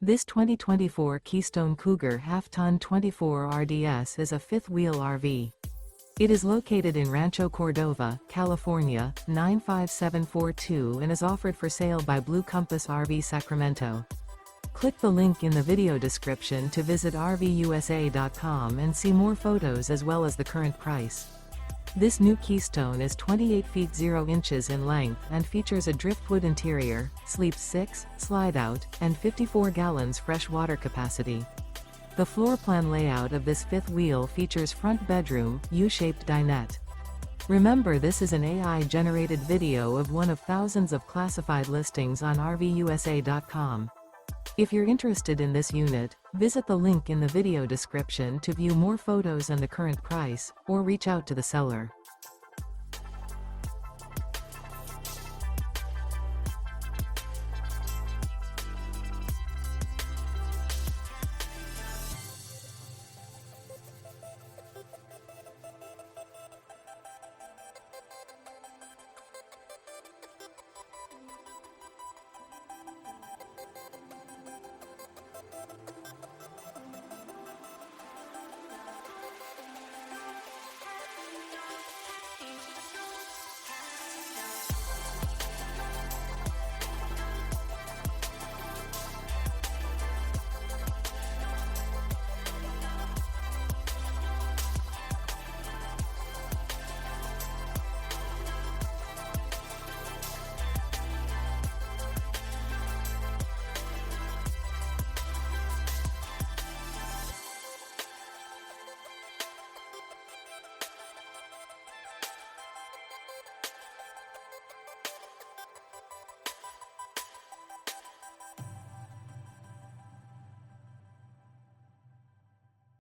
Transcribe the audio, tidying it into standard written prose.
This 2024 Keystone Cougar Half-Ton 24 RDS is a fifth-wheel RV. It is located in Rancho Cordova, California, 95742 and is offered for sale by Blue Compass RV Sacramento. Click the link in the video description to visit RVUSA.com and see more photos as well as the current price. This new Keystone is 28 feet 0 inches in length and features a driftwood interior, sleeps 6, slide-out, and 54 gallons fresh water capacity. The floor plan layout of this fifth wheel features front bedroom, U-shaped dinette. Remember, this is an AI-generated video of one of thousands of classified listings on RVUSA.com. If you're interested in this unit, visit the link in the video description to view more photos and the current price, or reach out to the seller.